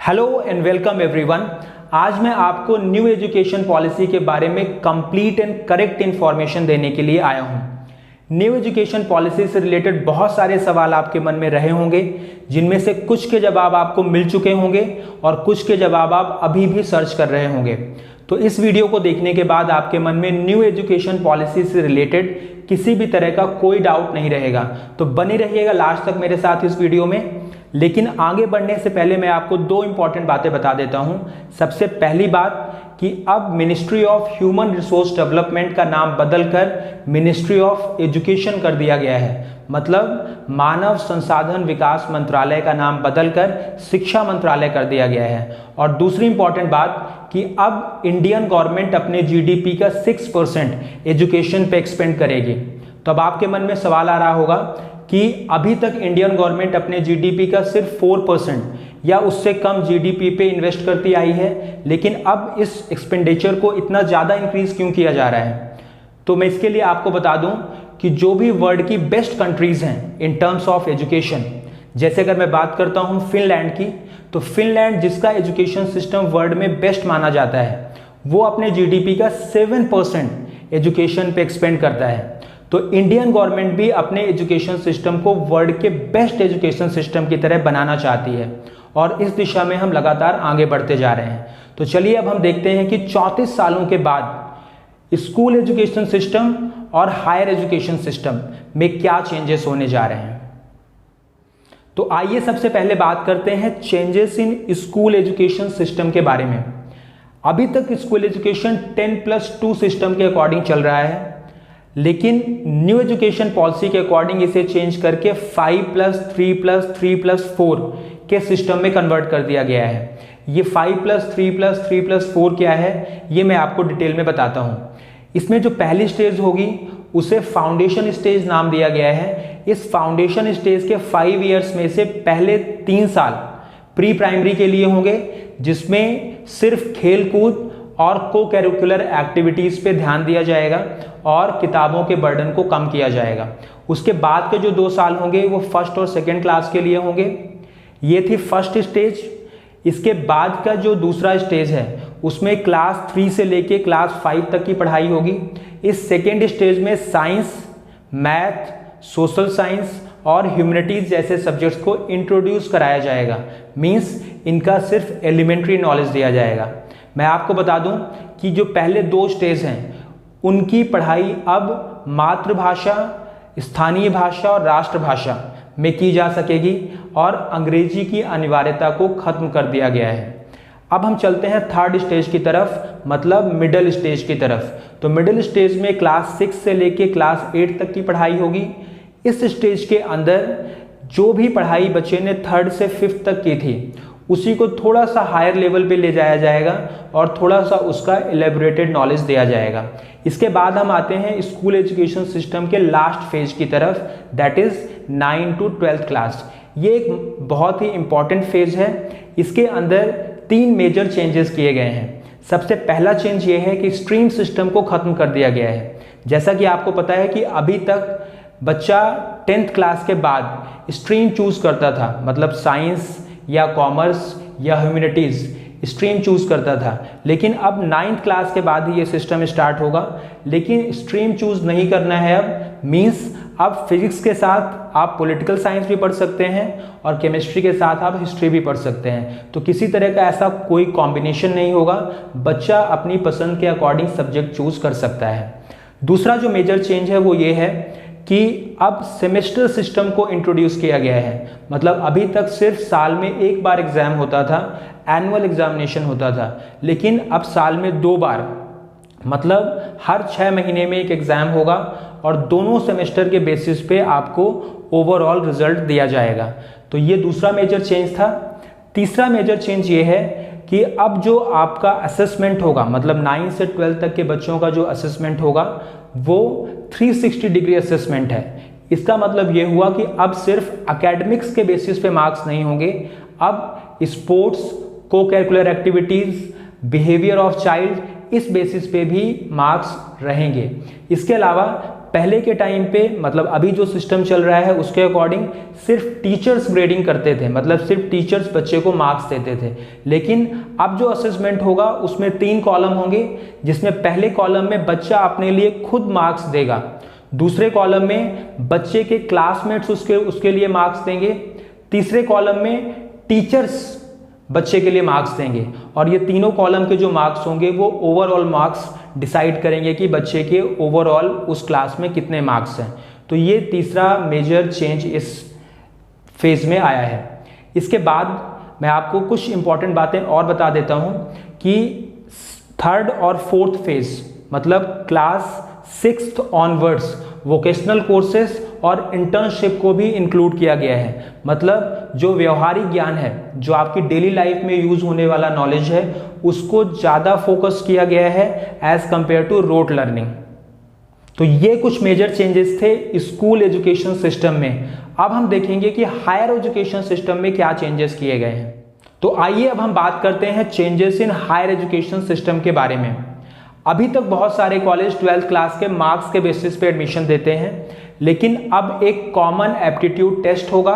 Hello and welcome everyone. आज मैं आपको न्यू एजुकेशन पॉलिसी के बारे में कंप्लीट एंड करेक्ट इन्फॉर्मेशन देने के लिए आया हूं। न्यू एजुकेशन पॉलिसी से रिलेटेड बहुत सारे सवाल आपके मन में रहे होंगे, जिनमें से कुछ के जवाब आपको मिल चुके होंगे और कुछ के जवाब आप अभी भी सर्च कर रहे होंगे। तो इस वीडियो को देखने के बाद आपके मन में न्यू एजुकेशन पॉलिसी से रिलेटेड किसी भी तरह का कोई डाउट नहीं रहेगा। तो बने रहिएगा लास्ट तक मेरे साथ इस वीडियो में। लेकिन आगे बढ़ने से पहले मैं आपको दो इंपॉर्टेंट बातें बता देता हूं। सबसे पहली बात कि अब ministry of human resource development का नाम बदलकर मिनिस्ट्री ऑफ एजुकेशन कर दिया गया है। मतलब मानव संसाधन विकास मंत्रालय का नाम बदलकर शिक्षा मंत्रालय कर दिया गया है। और दूसरी इंपॉर्टेंट बात कि अब इंडियन गवर्नमेंट अपने जीडीपी का 6% एजुकेशन पे एक्सपेंड करेगी। तो अब आपके मन में सवाल आ रहा होगा कि अभी तक इंडियन गवर्नमेंट अपने जीडीपी का सिर्फ 4% या उससे कम जीडीपी पे इन्वेस्ट करती आई है, लेकिन अब इस एक्सपेंडिचर को इतना ज़्यादा इंक्रीज क्यों किया जा रहा है? तो मैं इसके लिए आपको बता दूं कि जो भी वर्ल्ड की बेस्ट कंट्रीज हैं इन टर्म्स ऑफ एजुकेशन, जैसे अगर मैं बात करता हूं फिनलैंड की, तो फिनलैंड जिसका एजुकेशन सिस्टम वर्ल्ड में बेस्ट माना जाता है, वो अपने जीडीपी का 7% एजुकेशन पे एक्सपेंड करता है। तो इंडियन गवर्नमेंट भी अपने एजुकेशन सिस्टम को वर्ल्ड के बेस्ट एजुकेशन सिस्टम की तरह बनाना चाहती है और इस दिशा में हम लगातार आगे बढ़ते जा रहे हैं। तो चलिए अब हम देखते हैं कि 34 सालों के बाद स्कूल एजुकेशन सिस्टम और हायर एजुकेशन सिस्टम में क्या चेंजेस होने जा रहे हैं। तो आइए सबसे पहले बात करते हैं चेंजेस इन स्कूल एजुकेशन सिस्टम के बारे में। अभी तक स्कूल एजुकेशन 10+2 सिस्टम के अकॉर्डिंग चल रहा है, लेकिन न्यू एजुकेशन पॉलिसी के अकॉर्डिंग इसे चेंज करके 5+3+3+4 के सिस्टम में कन्वर्ट कर दिया गया है। ये 5+3+3+4 क्या है, ये मैं आपको डिटेल में बताता हूँ। इसमें जो पहली स्टेज होगी उसे फाउंडेशन स्टेज नाम दिया गया है। इस फाउंडेशन स्टेज के 5 इयर्स में से पहले 3 साल प्री प्राइमरी के लिए होंगे, जिसमें सिर्फ खेल कूद और को करिकुलर एक्टिविटीज पे ध्यान दिया जाएगा और किताबों के बर्डन को कम किया जाएगा। उसके बाद के जो 2 साल होंगे वो फर्स्ट और सेकेंड क्लास के लिए होंगे। ये थी फर्स्ट स्टेज। इसके बाद का जो दूसरा स्टेज है उसमें क्लास 3 से लेके क्लास 5 तक की पढ़ाई होगी। इस सेकेंड स्टेज में साइंस, मैथ, सोशल साइंस और ह्यूमैनिटीज जैसे सब्जेक्ट्स को इंट्रोड्यूस कराया जाएगा। मीन्स इनका सिर्फ एलिमेंट्री नॉलेज दिया जाएगा। मैं आपको बता दूं कि जो पहले 2 स्टेज हैं उनकी पढ़ाई अब मातृभाषा, स्थानीय भाषा और राष्ट्रभाषा में की जा सकेगी और अंग्रेजी की अनिवार्यता को खत्म कर दिया गया है। अब हम चलते हैं थर्ड स्टेज की तरफ, मतलब मिडिल स्टेज की तरफ। तो मिडिल स्टेज में क्लास 6 से लेके क्लास 8 तक की पढ़ाई होगी। इस स्टेज के अंदर जो भी पढ़ाई बच्चे ने 3rd से 5th तक की थी उसी को थोड़ा सा हायर लेवल पे ले जाया जाएगा और थोड़ा सा उसका एलेबोरेटेड नॉलेज दिया जाएगा। इसके बाद हम आते हैं स्कूल एजुकेशन सिस्टम के लास्ट फेज की तरफ, that is 9 to 12th class. ये एक बहुत ही इंपॉर्टेंट फेज है। इसके अंदर 3 मेजर चेंजेस किए गए हैं। सबसे पहला चेंज ये है कि स्ट्रीम सिस्टम को खत्म कर दिया गया है। जैसा कि आपको पता है कि अभी तक बच्चा 10th क्लास के बाद स्ट्रीम चूज करता था, मतलब साइंस या कॉमर्स या ह्यूमैनिटीज स्ट्रीम चूज करता था, लेकिन अब 9th क्लास के बाद ही ये सिस्टम स्टार्ट होगा। लेकिन स्ट्रीम चूज नहीं करना है अब, मीन्स अब फिजिक्स के साथ आप पॉलिटिकल साइंस भी पढ़ सकते हैं और केमिस्ट्री के साथ आप हिस्ट्री भी पढ़ सकते हैं। तो किसी तरह का ऐसा कोई कॉम्बिनेशन नहीं होगा, बच्चा अपनी पसंद के अकॉर्डिंग सब्जेक्ट चूज कर सकता है। दूसरा जो मेजर चेंज है वो ये है कि अब सेमेस्टर सिस्टम को इंट्रोड्यूस किया गया है। मतलब अभी तक सिर्फ साल में 1 बार एग्जाम होता था, एनुअल एग्जामिनेशन होता था, लेकिन अब साल में 2 बार, मतलब हर 6 महीने में एक एग्जाम होगा और दोनों सेमेस्टर के बेसिस पे आपको ओवरऑल रिजल्ट दिया जाएगा। तो ये दूसरा मेजर चेंज था। तीसरा मेजर चेंज ये है कि अब जो आपका असेसमेंट होगा, मतलब 9 से 12 तक के बच्चों का जो असेसमेंट होगा वो 360 डिग्री असेसमेंट है। इसका मतलब ये हुआ कि अब सिर्फ एकेडमिक्स के बेसिस पे मार्क्स नहीं होंगे, अब स्पोर्ट्स, को curricular activities, behaviour of child, इस बेसिस पे भी मार्क्स रहेंगे। इसके अलावा पहले के टाइम पे मतलब अभी जो सिस्टम चल रहा है उसके अकॉर्डिंग सिर्फ टीचर्स ग्रेडिंग करते थे, मतलब सिर्फ टीचर्स बच्चे को मार्क्स देते थे। लेकिन अब जो असेसमेंट होगा उसमें 3 कॉलम होंगे, जिसमें पहले कॉलम में बच्चा अपने लिए खुद मार्क्स देगा, दूसरे कॉलम में बच्चे के क्लासमेट्स उसके लिए मार्क्स देंगे, तीसरे कॉलम में टीचर्स बच्चे के लिए मार्क्स देंगे, और ये तीनों कॉलम के जो मार्क्स होंगे वो ओवरऑल मार्क्स डिसाइड करेंगे कि बच्चे के ओवरऑल उस क्लास में कितने मार्क्स हैं। तो ये तीसरा मेजर चेंज इस फेज में आया है। इसके बाद मैं आपको कुछ इंपॉर्टेंट बातें और बता देता हूं कि 3rd और 4th फेज मतलब class 6th onwards vocational courses और इंटर्नशिप को भी इंक्लूड किया गया है। मतलब जो व्यवहारिक ज्ञान है, जो आपकी डेली लाइफ में यूज होने वाला नॉलेज है, उसको ज़्यादा फोकस किया गया है as compared to rote learning. तो ये कुछ मेजर चेंजेस थे स्कूल एजुकेशन सिस्टम में। अब हम देखेंगे कि हायर एजुकेशन सिस्टम में क्या चेंजेस किए गए हैं। तो आइए अब हम बात करते हैं changes in higher education system के बारे में। अभी तक बहुत सारे कॉलेज 12th क्लास के मार्क्स के बेसिस पे एडमिशन देते हैं, लेकिन अब एक कॉमन एप्टीट्यूड टेस्ट होगा।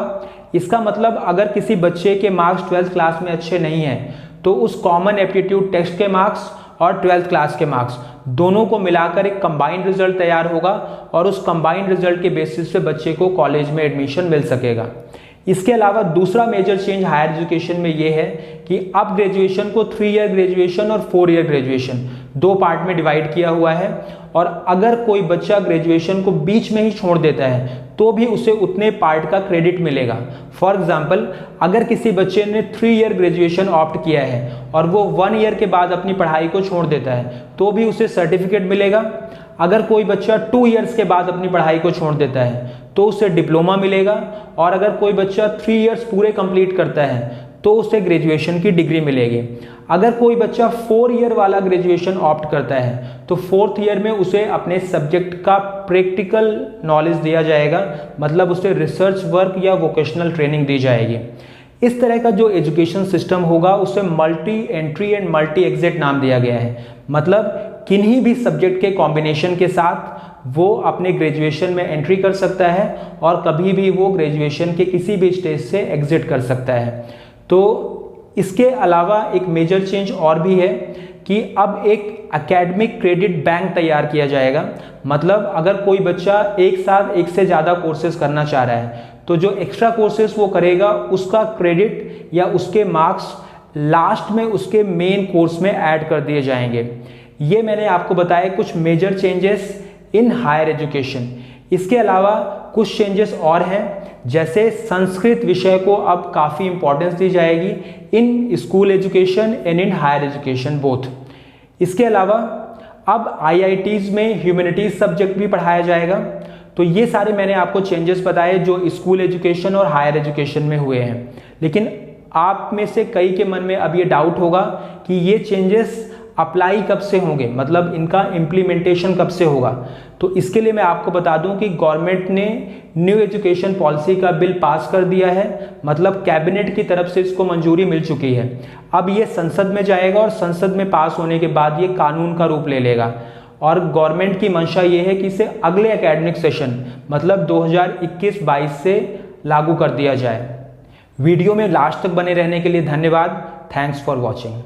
इसका मतलब अगर किसी बच्चे के मार्क्स 12th क्लास में अच्छे नहीं हैं तो उस कॉमन एप्टीट्यूड टेस्ट के मार्क्स और 12th क्लास के मार्क्स दोनों को मिलाकर एक कंबाइंड रिजल्ट तैयार होगा और उस कंबाइंड रिजल्ट के बेसिस पे बच्चे को कॉलेज में एडमिशन मिल सकेगा। इसके अलावा दूसरा मेजर चेंज हायर एजुकेशन में ये है कि अब ग्रेजुएशन को 3 ईयर ग्रेजुएशन और 4 ईयर ग्रेजुएशन 2 पार्ट में डिवाइड किया हुआ है, और अगर कोई बच्चा ग्रेजुएशन को बीच में ही छोड़ देता है तो भी उसे उतने पार्ट का क्रेडिट मिलेगा। फॉर एग्जाम्पल, अगर किसी बच्चे ने 3 ईयर ग्रेजुएशन ऑप्ट किया है और वो 1 ईयर के बाद अपनी पढ़ाई को छोड़ देता है तो भी उसे सर्टिफिकेट मिलेगा। अगर कोई बच्चा 2 ईयर्स के बाद अपनी पढ़ाई को छोड़ देता है तो उसे डिप्लोमा मिलेगा, और अगर कोई बच्चा 3 ईयर्स पूरे कंप्लीट करता है तो उसे ग्रेजुएशन की डिग्री मिलेगी। अगर कोई बच्चा 4 ईयर वाला ग्रेजुएशन ऑप्ट करता है तो 4th ईयर में उसे अपने सब्जेक्ट का प्रैक्टिकल नॉलेज दिया जाएगा, मतलब उसे रिसर्च वर्क या वोकेशनल ट्रेनिंग दी जाएगी। इस तरह का जो एजुकेशन सिस्टम होगा उसे multi entry and multi exit नाम दिया गया है। मतलब किन्हीं भी सब्जेक्ट के कॉम्बिनेशन के साथ वो अपने ग्रेजुएशन में एंट्री कर सकता है और कभी भी वो ग्रेजुएशन के किसी भी स्टेज से एग्जिट कर सकता है। तो इसके अलावा एक मेजर चेंज और भी है कि अब एक एकेडमिक क्रेडिट बैंक तैयार किया जाएगा। मतलब अगर कोई बच्चा एक साथ एक से ज़्यादा कोर्सेज करना चाह रहा है तो जो एक्स्ट्रा कोर्सेज वो करेगा उसका क्रेडिट या उसके मार्क्स लास्ट में उसके मेन कोर्स में ऐड कर दिए जाएंगे। ये मैंने आपको बताया कुछ major changes in higher education. इसके अलावा कुछ चेंजेस और हैं, जैसे संस्कृत विषय को अब काफ़ी इंपॉर्टेंस दी जाएगी in school education and in higher education both. इसके अलावा अब IITs में ह्यूमैनिटीज सब्जेक्ट भी पढ़ाया जाएगा। तो ये सारे मैंने आपको चेंजेस बताए जो स्कूल एजुकेशन और हायर एजुकेशन में हुए हैं। लेकिन आप में से कई के मन में अब ये डाउट होगा कि ये चेंजेस अप्लाई कब से होंगे, मतलब इनका इम्प्लीमेंटेशन कब से होगा। तो इसके लिए मैं आपको बता दूं कि गवर्नमेंट ने न्यू एजुकेशन पॉलिसी का बिल पास कर दिया है, मतलब कैबिनेट की तरफ से इसको मंजूरी मिल चुकी है। अब ये संसद में जाएगा और संसद में पास होने के बाद ये कानून का रूप ले लेगा, और गवर्नमेंट की मंशा ये है कि इसे अगले एकेडमिक सेशन मतलब 2021-22 से लागू कर दिया जाए। वीडियो में लास्ट तक बने रहने के लिए धन्यवाद। Thanks for watching.